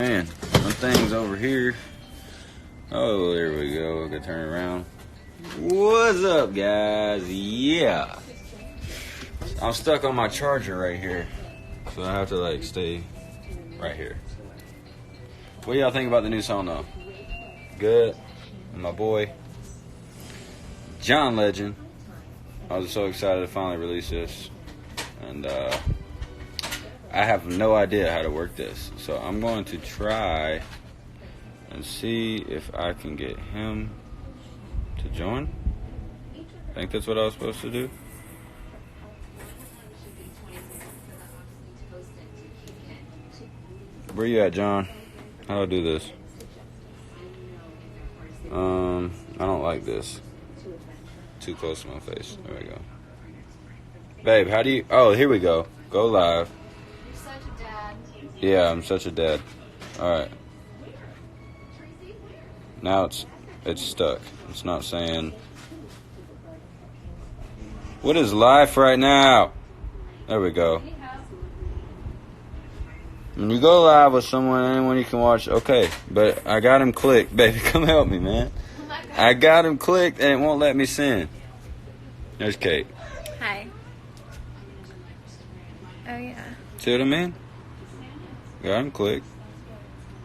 Man, some things over here. Oh, there we go. I can turn around. What's up, guys? Yeah. I'm stuck on my charger right here. So I have to, like, stay right here. What do y'all think about the new song, though? Good. And my boy, John Legend. I was so excited to finally release this. And, I have no idea how to work this, so I'm going to try and see if I can get him to join. I think that's what I was supposed to do. Where you at, John? How do I do this? I don't like this. Too close to my face. There we go. Babe, how do you... Oh, here we go. Go live. Yeah, I'm such a dad. Alright. Now it's stuck. It's not saying... What is life right now? There we go. When you go live with someone, anyone you can watch, okay. But I got him clicked. Baby, come help me, man. I got him clicked and it won't let me send. There's Kate. Hi. Oh, yeah. See what I mean? Got him clicked.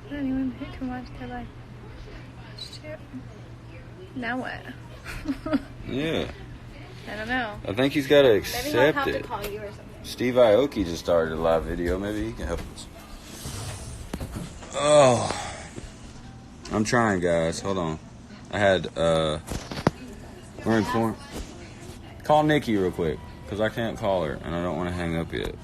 Anyone who can watch their life. Shoot. Now what? Yeah. I don't know. I think he's got to accept Maybe he'll have it. to call you or something. Steve Aoki just started a live video. Maybe he can help us. Oh. I'm trying, guys. Hold on. I had, we're in corn. Call Nikki real quick, because I can't call her, and I don't want to hang up yet.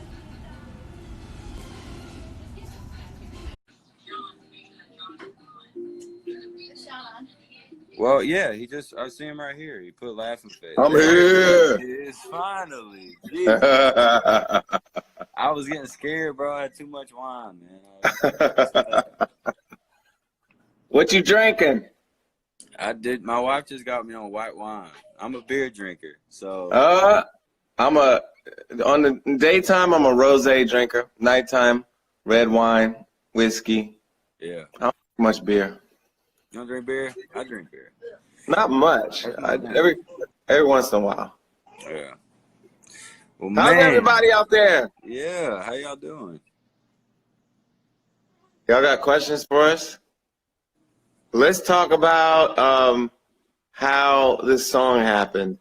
Well, yeah, I see him right here. He put laughing face. I'm here. It's finally. I was getting scared, bro. I had too much wine, man. What you drinking? I did. My wife just got me on white wine. I'm a beer drinker, so. On the daytime, I'm a rosé drinker. Nighttime, red wine, whiskey. Yeah. I don't drink much beer. You don't drink beer? I drink beer. Not much. Every once in a while. Yeah. Well, How's everybody out there? Yeah. How y'all doing? Y'all got questions for us? Let's talk about how this song happened.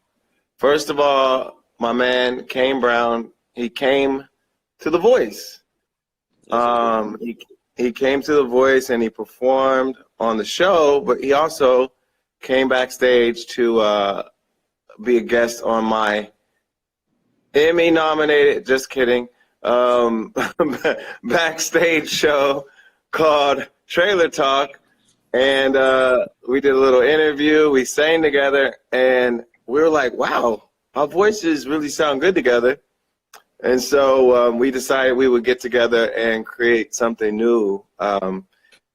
First of all, my man Kane Brown, he came to The Voice. He came to The Voice and he performed on the show, but he also came backstage to be a guest on my Emmy-nominated, just kidding, backstage show called Trailer Talk. And we did a little interview. We sang together, and we were like, wow, our voices really sound good together. And so we decided we would get together and create something new.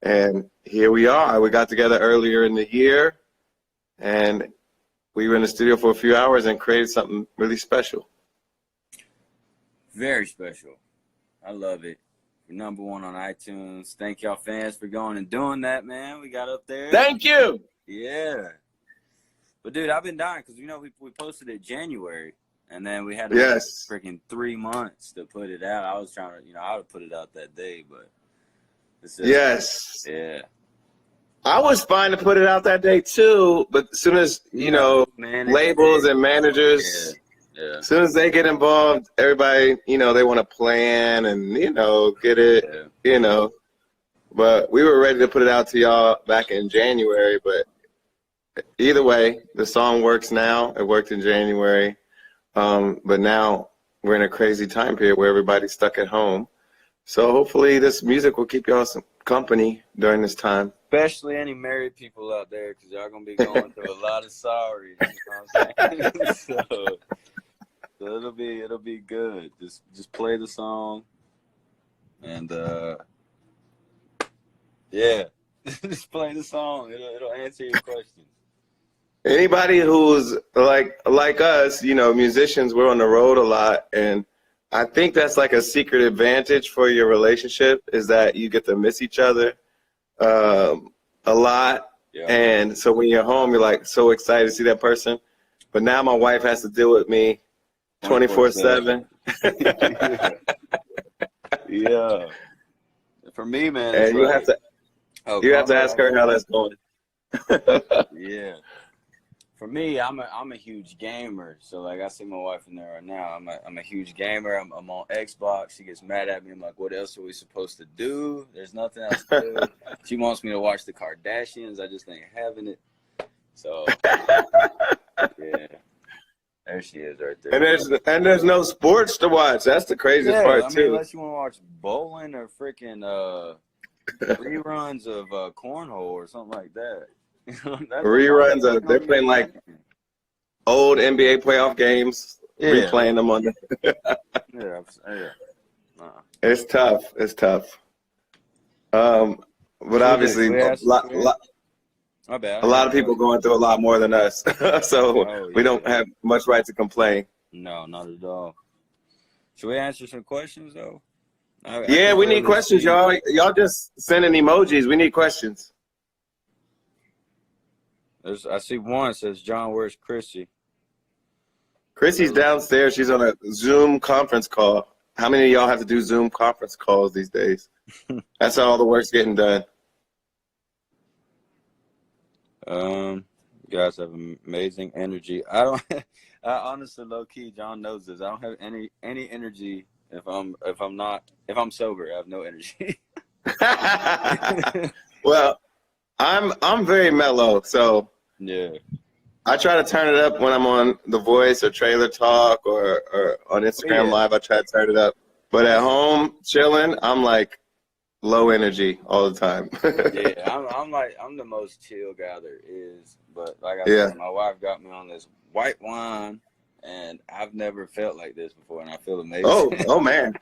And here we are. We got together earlier in the year, and we were in the studio for a few hours and created something really special. Very special. I love it. We're #1 on iTunes. Thank y'all fans for going and doing that, man. We got up there. Thank you. Yeah. But, dude, I've been dying because, we posted it January. And then we had freaking 3 months to put it out. I was trying to, I would put it out that day, but. Yes. Yeah. I was fine to put it out that day too, but as soon as, labels and managers, as soon as they get involved, everybody, they want to plan and, get it, But we were ready to put it out to y'all back in January, but either way, the song works now. It worked in January. But now we're in a crazy time period where everybody's stuck at home. So hopefully this music will keep y'all some company during this time. Especially any married people out there, because y'all going to be going through a lot of sorry. You know what I'm saying? so it'll be good. Just play the song. And, just play the song. It'll answer your questions. Anybody who's like us, musicians, we're on the road a lot, and I think that's like a secret advantage for your relationship is that you get to miss each other a lot. Yeah. And so when you're home, you're like so excited to see that person. But now my wife has to deal with me 24/7. Yeah. For me, man, and you have to ask her how that's going. Yeah. For me, I'm a huge gamer. So like I see my wife in there right now. I'm a huge gamer. I'm on Xbox. She gets mad at me. I'm like, what else are we supposed to do? There's nothing else to do. She wants me to watch the Kardashians. I just ain't having it. So yeah. There she is right there. And there's no sports to watch. That's the craziest part too. Unless you want to watch bowling or freaking reruns of cornhole or something like that. Reruns of they're playing like old NBA playoff games, replaying them on the It's tough. It's tough. But obviously a lot of people going through a lot more than us. So we don't have much right to complain. No, not at all. Should we answer some questions though? We need questions, y'all. Y'all just sending emojis. We need questions. I see one says, John, where's Chrissy? Chrissy's downstairs. She's on a Zoom conference call. How many of y'all have to do Zoom conference calls these days? That's how all the work's getting done. You guys have amazing energy. I honestly, low key, John knows this. I don't have any energy if I'm sober. I have no energy. Well, I'm very mellow, so yeah. I try to turn it up when I'm on The Voice or Trailer Talk or on Instagram Live. I try to turn it up, but at home chilling, I'm like low energy all the time. I'm the most chill guy there is, but like I said, my wife got me on this white wine, and I've never felt like this before, and I feel amazing. Oh man.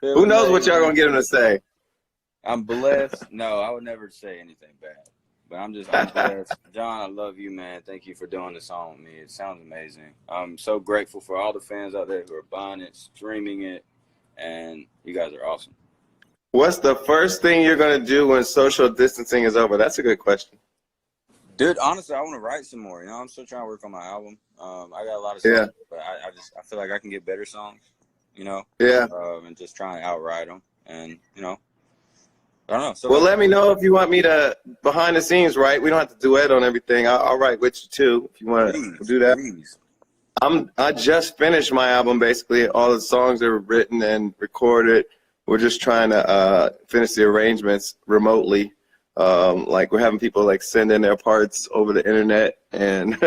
Who knows what y'all gonna get him to say? I'm blessed. No, I would never say anything bad. But I'm blessed. John, I love you, man. Thank you for doing this song with me. It sounds amazing. I'm so grateful for all the fans out there who are buying it, streaming it, and you guys are awesome. What's the first thing you're going to do when social distancing is over? That's a good question. Dude, honestly, I want to write some more. I'm still trying to work on my album. I got a lot of songs, but I feel like I can get better songs, and just try and outright them. And, I don't know. So let me know if you want me to behind the scenes write. We don't have to duet on everything. I'll write with you too if you want to do that. Please. I just finished my album basically. All the songs are written and recorded. We're just trying to finish the arrangements remotely. Like we're having people like send in their parts over the internet and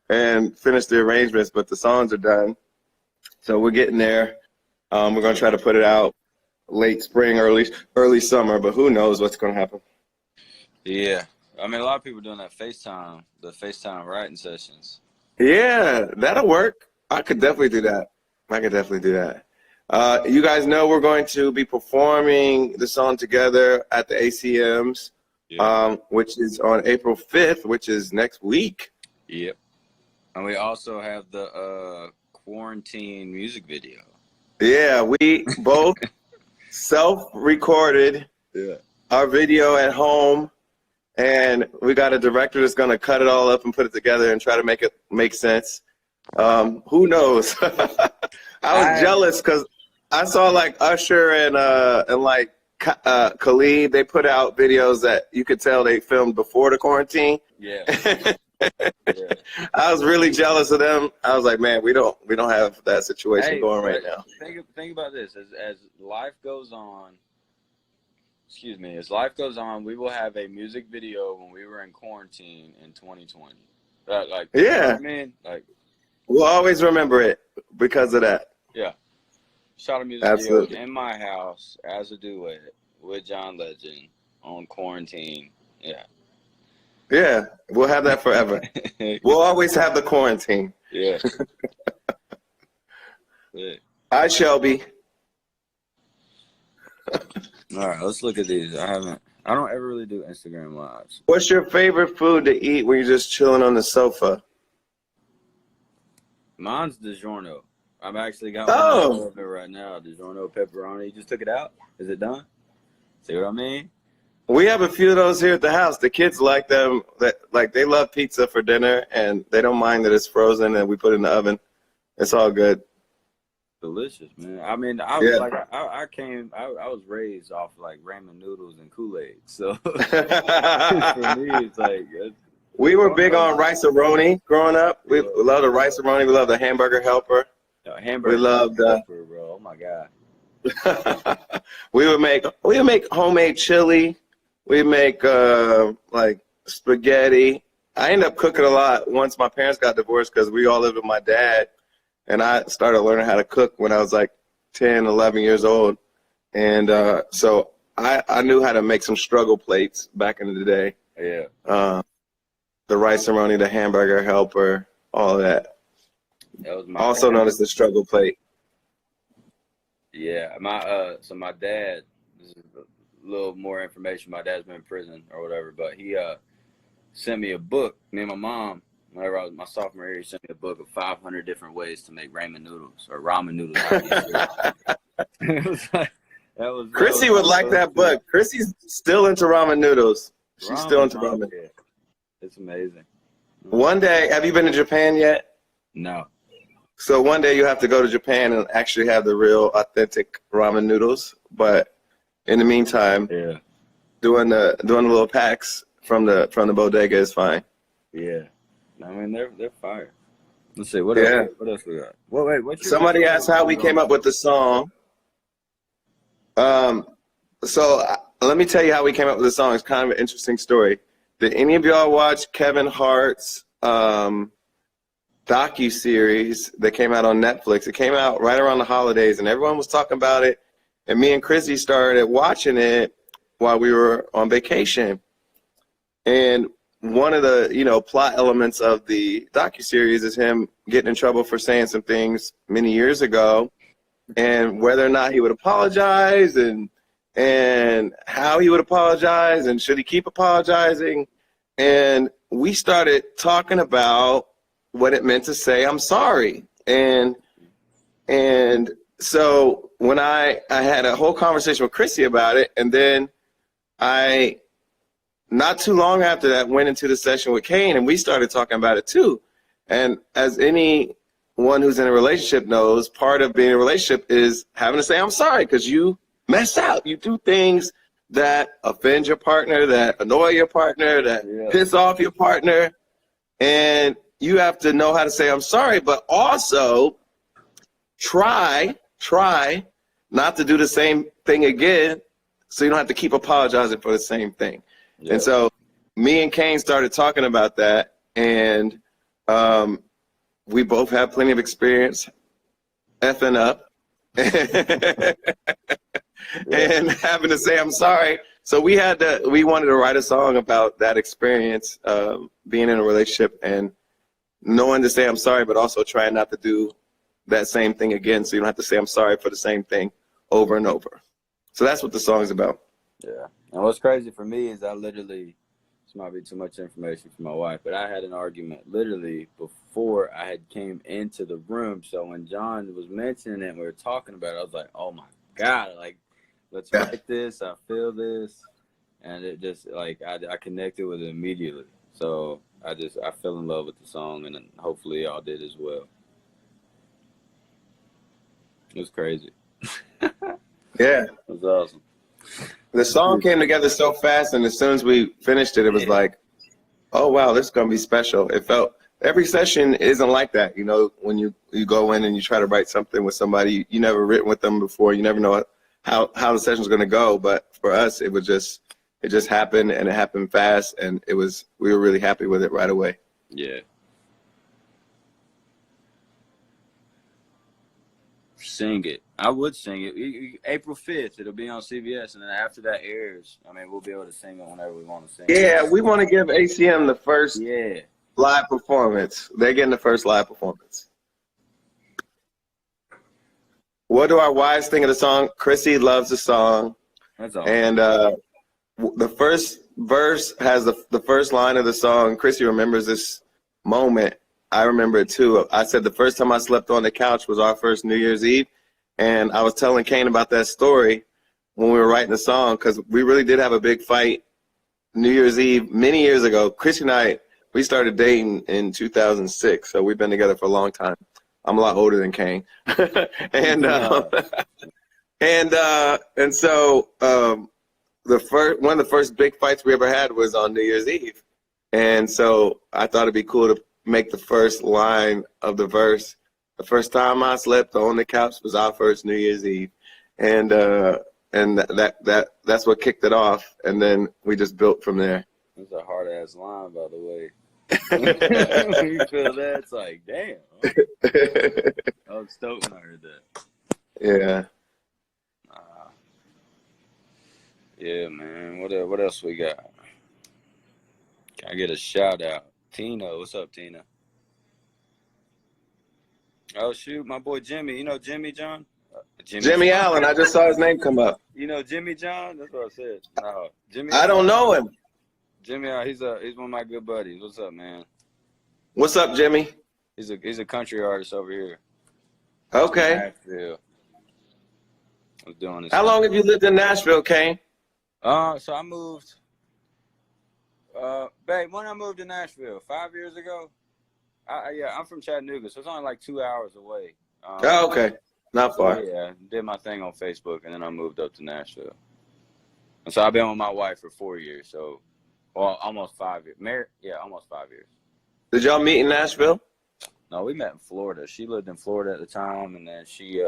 and finish the arrangements, but the songs are done. So we're getting there. We're gonna try to put it out late spring, early summer, but who knows what's going to happen. Yeah. I mean, a lot of people are doing that FaceTime writing sessions. Yeah, that'll work. I could definitely do that. You guys know we're going to be performing the song together at the ACMs, which is on April 5th, which is next week. Yep. And we also have the quarantine music video. Yeah, we both self-recorded our video at home, and we got a director that's going to cut it all up and put it together and try to make it make sense. Who knows? I was jealous because I saw like Usher and like Khalid. They put out videos that you could tell they filmed before the quarantine. Yeah. I was really jealous of them. I was like, man, we don't have that situation going right now. Think about this. As life goes on, we will have a music video when we were in quarantine in 2020. You know what I mean? Like, we'll always remember it because of that. Yeah. Shot a music video in my house as a duet with John Legend on quarantine. Yeah. Yeah, we'll have that forever. We'll always have the quarantine. Yeah. Hi, Shelby. All right, let's look at these. I don't ever really do Instagram lives. What's your favorite food to eat when you're just chilling on the sofa? Mine's DiGiorno. I've actually got one of it right now. DiGiorno pepperoni. You just took it out? Is it done? See what I mean? We have a few of those here at the house. The kids like them. They love pizza for dinner, and they don't mind that it's frozen and we put it in the oven. It's all good. Delicious, man. I mean, I was raised off like ramen noodles and Kool-Aid. So for me, it's like we were big on rice-a-roni growing up. We love the rice-a-roni. We love the hamburger helper. Hamburger. We loved helper, bro. Oh my god. we would make homemade chili. We make like spaghetti. I ended up cooking a lot once my parents got divorced because we all lived with my dad, and I started learning how to cook when I was like 10, 11 years old, and so I knew how to make some struggle plates back in the day. Yeah. The rice-a-roni, the hamburger helper, all of that. That was my also known as the struggle plate. Yeah, so my dad, this is a little more information. My dad's been in prison or whatever, but he sent me a book. Me and my mom, whenever I was my sophomore year, he sent me a book of 500 different ways to make ramen noodles or ramen noodles. It was like, Chrissy would like that book. Chrissy's still into ramen noodles. She's still into ramen. Yeah. It's amazing. One day, have you been to Japan yet? No. So one day you have to go to Japan and actually have the real authentic ramen noodles. But in the meantime, doing the little packs from the bodega is fine. Yeah. I mean they're fire. Let's see, what else we got? Wait, somebody asked how we came up with the song. So let me tell you how we came up with the song. It's kind of an interesting story. Did any of y'all watch Kevin Hart's docu-series that came out on Netflix? It came out right around the holidays, and everyone was talking about it. And me and Chrissy started watching it while we were on vacation. And one of the plot elements of the docu-series is him getting in trouble for saying some things many years ago, and whether or not he would apologize, and how he would apologize, and should he keep apologizing. And we started talking about what it meant to say I'm sorry. And so when I had a whole conversation with Chrissy about it, and then I, not too long after that, went into the session with Kane, and we started talking about it too. And as anyone who's in a relationship knows, part of being in a relationship is having to say I'm sorry, because you mess out. You do things that offend your partner, that annoy your partner, that piss off your partner, and you have to know how to say I'm sorry, but also try not to do the same thing again, so you don't have to keep apologizing for the same thing. Yeah. And so me and Kane started talking about that, and we both have plenty of experience effing up and having to say I'm sorry. So we wanted to write a song about that experience, being in a relationship and knowing to say I'm sorry, but also trying not to do that same thing again, so you don't have to say I'm sorry for the same thing over and over. So that's what the song's about. Yeah. And what's crazy for me is this might be too much information for my wife, but I had an argument literally before I had came into the room. So when John was mentioning it and we were talking about it, I was like, oh my God, like, let's write this. I feel this. And it just, like, I connected with it immediately. So I fell in love with the song, and hopefully y'all did as well. It was crazy. Yeah. It was awesome. The song came together so fast, and as soon as we finished it, it was like, oh, wow, this is going to be special. It felt, every session isn't like that. You know, when you go in and you try to write something with somebody, you never written with them before. You never know how the session's going to go. But for us, it just happened, and it happened fast, and we were really happy with it right away. Yeah. Sing it. I would sing it. April 5th, it'll be on CBS, and then after that airs, I mean, we'll be able to sing it whenever we want to sing it. Yeah, we want to give ACM the first live performance. They're getting the first live performance. What do our wives think of the song? Chrissy loves the song. That's all. And the first verse has the first line of the song. Chrissy remembers this moment I remember it too. I said the first time I slept on the couch was our first New Year's Eve. And I was telling Kane about that story when we were writing the song, because we really did have a big fight New Year's Eve many years ago. Chris and I, we started dating in 2006, so we've been together for a long time. I'm a lot older than Kane. And so one of the first big fights we ever had was on New Year's Eve. And so I thought it'd be cool to make the first line of the verse. The first time I slept on the couch was our first New Year's Eve. And that's what kicked it off. And then we just built from there. That's a hard ass line, by the way. You feel that? It's like, damn. I was stoked when I heard that. Yeah. Yeah, man. What else we got? Can I get a shout out? Tina, what's up, Tina? Oh shoot, my boy Jimmy. You know Jimmy John? Jimmy Allen. I just saw his name come up. You know Jimmy John? That's what I said. No, Jimmy. I don't know him. Jimmy, he's one of my good buddies. What's up, man? What's up, Jimmy? He's a country artist over here. Okay. Nashville. I was doing this. How long have you lived in Nashville, Kane? So I moved. Babe, when I moved to Nashville 5 years ago. I'm from Chattanooga, so it's only like 2 hours away. Okay. Not far. Yeah, did my thing on Facebook, and then I moved up to Nashville. And so I've been with my wife for 4 years, so almost 5 years. Married? Yeah, almost 5 years. Did y'all meet in Nashville? No, we met in Florida. She lived in Florida at the time, and then she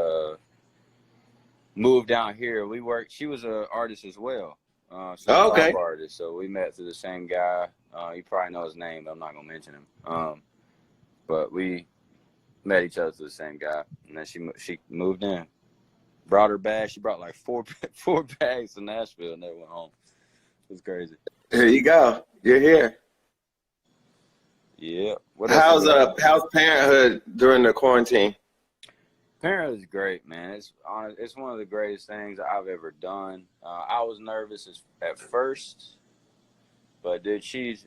moved down here. She was an artist as well. Okay. Artist, so we met through the same guy. You probably know his name, but I'm not gonna mention him. But we met each other through the same guy, and then she moved in. Brought her bag. She brought like four bags to Nashville, and never went home. It was crazy. Here you go. You're here. Yeah. How's parenthood during the quarantine? Parenthood is great, man. It's one of the greatest things I've ever done. I was nervous at first, but dude, she's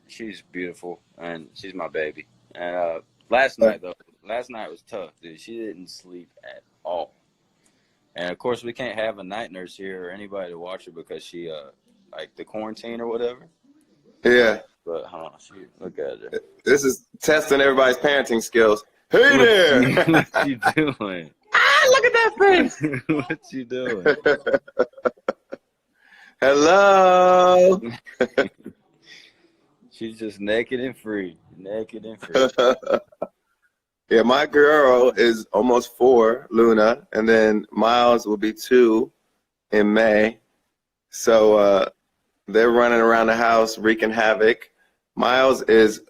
beautiful, and she's my baby. And last night was tough, dude. She didn't sleep at all. And of course, we can't have a night nurse here or anybody to watch her because she like the quarantine or whatever. Yeah. But hold on, look at her. This is testing everybody's parenting skills. Hey there. What you doing? Look at that face. What you doing? Hello. She's just naked and free. Yeah, my girl is almost 4, Luna, and then Miles will be 2 in May. So they're running around the house wreaking havoc. Miles is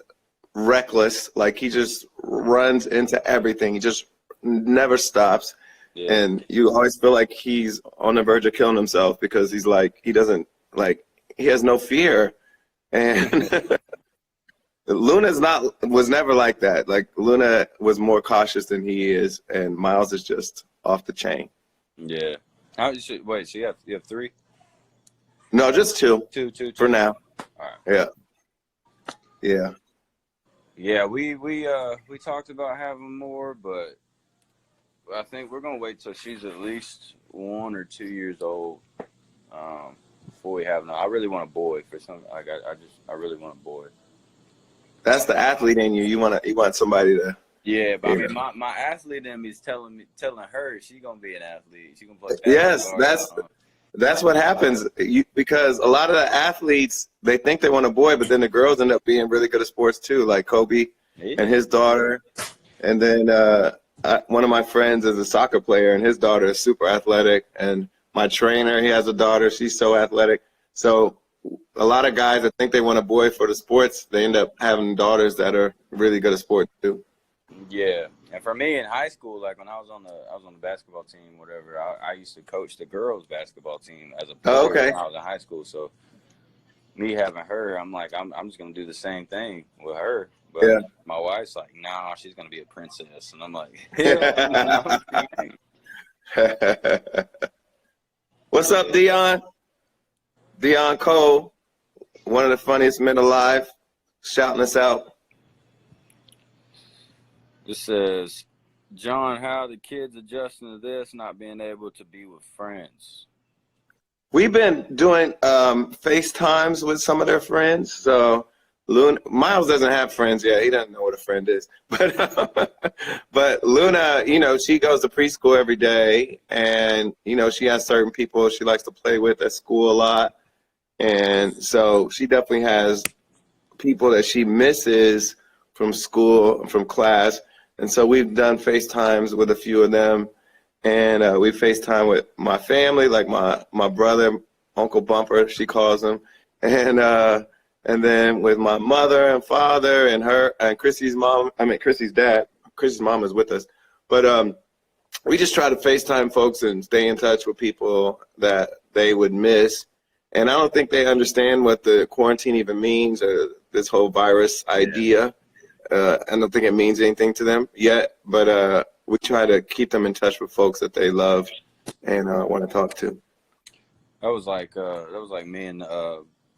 reckless. Like, he just runs into everything. He just never stops. Yeah. And you always feel like he's on the verge of killing himself because he's like, he has no fear. And Luna was never like that. Like, Luna was more cautious than he is, and Miles is just off the chain. Yeah. Wait, so you have 3? No, just 2. Two. For now. All right. Yeah. Yeah, we talked about having more, but I think we're gonna wait till she's at least 1 or 2 years old before we have. I really want a boy for some. Like I really want a boy. That's the athlete in you. You want somebody to. Yeah, but I mean, my athlete in me is telling her she's gonna be an athlete. She's gonna play. Yes, that's what happens. Because a lot of the athletes, they think they want a boy, but then the girls end up being really good at sports too, like Kobe and his daughter. And then one of my friends is a soccer player, and his daughter is super athletic. And my trainer, he has a daughter. She's so athletic. So a lot of guys that think they want a boy for the sports, they end up having daughters that are really good at sports too. Yeah, and for me in high school, like when I was on the basketball team, whatever, I used to coach the girls' basketball team as a player when I was in high school. So me having her, I'm like, I'm just gonna do the same thing with her. But my wife's like, nah, she's gonna be a princess, and I'm like, What's up, Dion? Dion Cole, one of the funniest men alive, shouting us out. It says, John, how are the kids adjusting to this, not being able to be with friends? We've been doing FaceTimes with some of their friends. So Miles doesn't have friends yet. He doesn't know what a friend is. But Luna, she goes to preschool every day, and she has certain people she likes to play with at school a lot, and so she definitely has people that she misses from school, from class, and so we've done FaceTimes with a few of them. And we FaceTime with my family, like my brother, Uncle Bumper, she calls him, and then with my mother and father and her and Chrissy's dad. Chrissy's mom is with us, but we just try to FaceTime folks and stay in touch with people that they would miss. And I don't think they understand what the quarantine even means, or this whole virus idea. I don't think it means anything to them yet, but we try to keep them in touch with folks that they love and want to talk to. That was like me and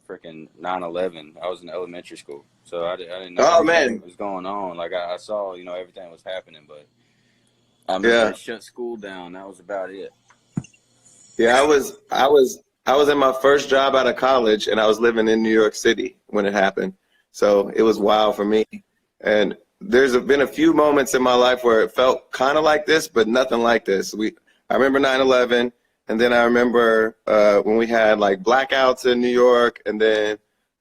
freaking 9/11. I was in elementary school, so I didn't know what was going on. Like I saw, everything was happening, but they shut school down. That was about it. Yeah, I was in my first job out of college, and I was living in New York City when it happened. So it was wild for me. And there's been a few moments in my life where it felt kind of like this, but nothing like this. I remember 9/11, and then I remember when we had like blackouts in New York, and then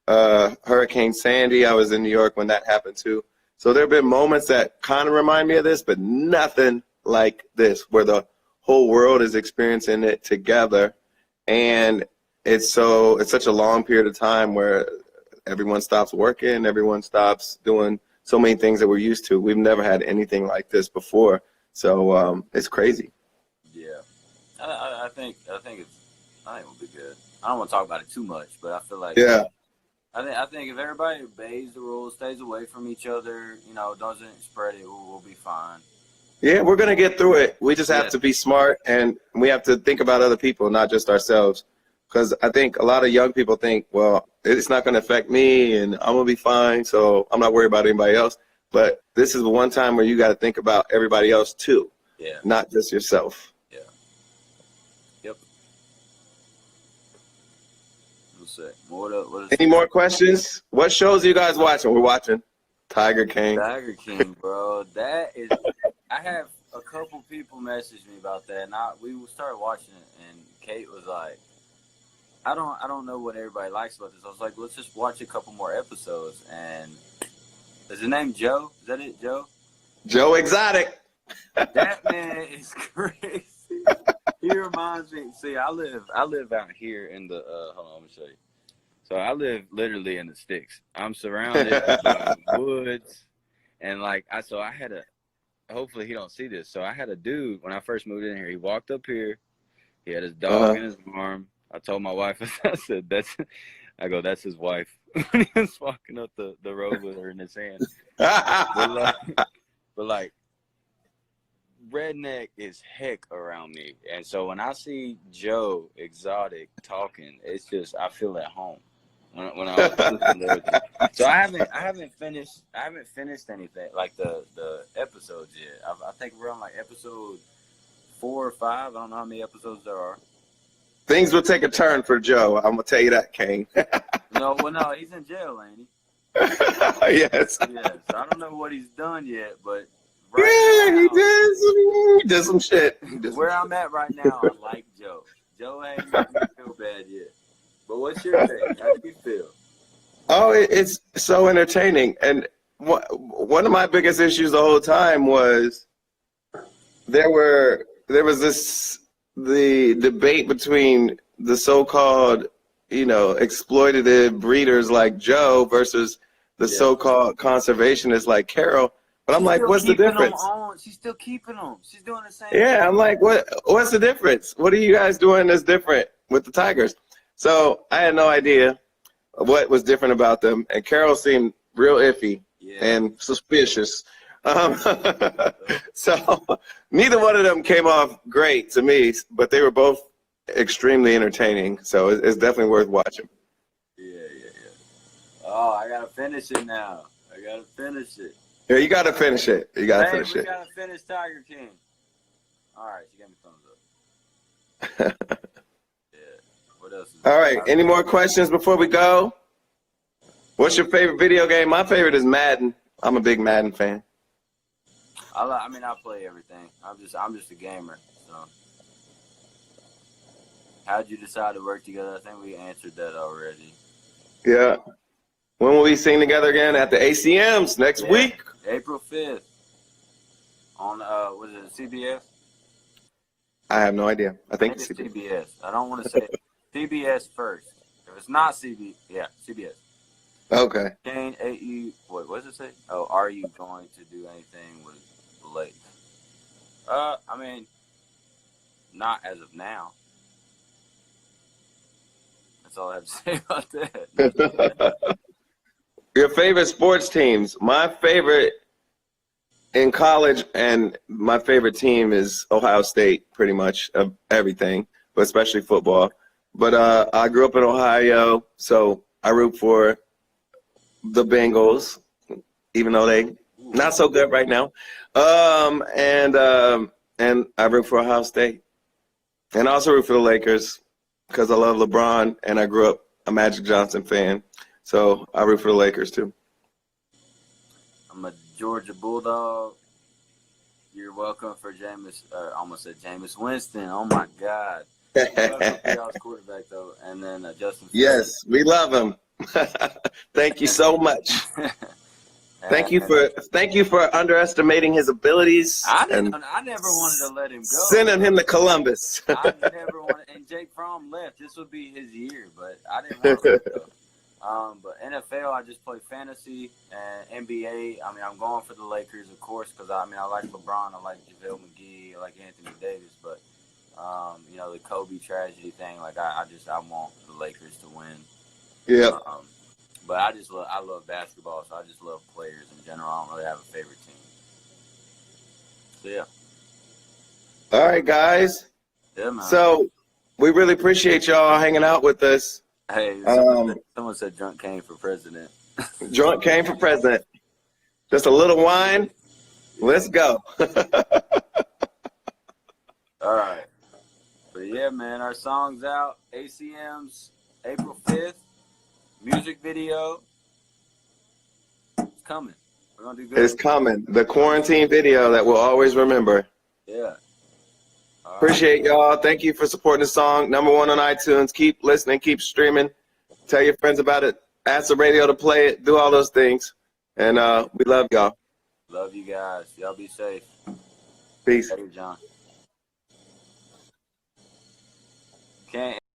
Hurricane Sandy. I was in New York when that happened too. So there have been moments that kind of remind me of this, but nothing like this, where the whole world is experiencing it together. And it's such a long period of time where everyone stops working, everyone stops doing so many things that we're used to. We've never had anything like this before, so it's crazy. Yeah, I think it'll be good. I don't want to talk about it too much, but I feel like I think if everybody obeys the rules, stays away from each other, doesn't spread it, we'll be fine. Yeah, we're gonna get through it. We just have to be smart, and we have to think about other people, not just ourselves. Because I think a lot of young people think, well, it's not going to affect me and I'm going to be fine, so I'm not worried about anybody else. But this is the one time where you got to think about everybody else too, not just yourself. Yeah. Yep. We'll see. Any more questions? What shows are you guys watching? We're watching Tiger King. Tiger King, bro. That is, I have a couple people message me about that, and we started watching it, and Kate was like, I don't know what everybody likes about this. I was like, let's just watch a couple more episodes. And is his name Joe? Is that it, Joe? Joe Exotic. That man is crazy. He reminds me. See, I live out here in the. Hold on, let me show you. So I live literally in the sticks. I'm surrounded by woods, and I had a. Hopefully he don't see this. So I had a dude when I first moved in here. He walked up here. He had his dog in his arm. I told my wife, I said, that's his wife. When he was walking up the road with her in his hand. but redneck is heck around me. And so when I see Joe Exotic talking, it's just, I feel at home. When I was listening to everything. So I haven't finished anything, like the episodes yet. I think we're on episode 4 or 5. I don't know how many episodes there are. Things will take a turn for Joe. I'm going to tell you that, Kane. No, he's in jail, ain't he? Yes. Yes. I don't know what he's done yet, but he did some shit. I'm at right now, I like Joe. Joe ain't making me feel bad yet. But what's your take? How do you feel? Oh, it's so entertaining. And one of my biggest issues the whole time was there was the debate between the so-called, exploitative breeders like Joe versus the so-called conservationists like Carol. But I'm like, what's the difference? She's still keeping them. She's doing the same. Yeah, I'm like, what's the difference? What are you guys doing that's different with the tigers? So I had no idea what was different about them. And Carol seemed real iffy and suspicious. So neither one of them came off great to me, but they were both extremely entertaining. So it's definitely worth watching. Yeah. Oh, I got to finish it now. I got to finish it. Yeah, you gotta finish it. You gotta finish we it. gotta finish Tiger King. All right, you gave me thumbs up. Yeah. What else? All right. Any more questions before we go? What's your favorite video game? My favorite is Madden. I'm a big Madden fan. I mean, I play everything. I'm just a gamer. So, how'd you decide to work together? I think we answered that already. Yeah. When will we sing together again? At the ACMs next week. April 5th. On was it CBS? I have no idea. I think it's CBS. I don't want to say CBS first. If it's not CBS, CBS. Okay. Kane, AE, what does it say? Oh, are you going to do anything with Blake? I mean, not as of now. That's all I have to say about that. Your favorite sports teams? My favorite in college and my favorite team is Ohio State, pretty much, of everything, but especially football. But I grew up in Ohio, so I root for the Bengals, even though they not so good right now. And I root for Ohio State. And I also root for the Lakers because I love LeBron, and I grew up a Magic Johnson fan. So I root for the Lakers, too. I'm a Georgia Bulldog. You're welcome for Jameis. I almost said Jameis Winston. Oh, my God. Quarterback, though. And then Justin Fields. Yes, we love him. Thank you so much. Thank you for underestimating his abilities. I never wanted to let him go. Sending him to Columbus. I never wanted, and Jake Fromm left. This would be his year, but I didn't want to let him go. But NFL, I just play fantasy, and NBA. I mean, I'm going for the Lakers, of course, because I like LeBron, I like JaVale McGee, I like Anthony Davis, but the Kobe tragedy thing. Like I want the Lakers to win. Yeah. But I love basketball, so I just love players in general. I don't really have a favorite team. So yeah. All right, guys. Yeah, man. So we really appreciate y'all hanging out with us. Hey, someone said Drunk Kane for president. Drunk Kane for president. Just a little wine. Let's go. All right. But yeah, man, our song's out. ACMs, April 5th. Music video. It's coming. We're going to do good. It's coming. The quarantine video that we'll always remember. Yeah. Appreciate y'all. Thank you for supporting the song. #1 on iTunes. Keep listening. Keep streaming. Tell your friends about it. Ask the radio to play it. Do all those things. And we love y'all. Love you guys. Y'all be safe. Peace. Hey, John. Can't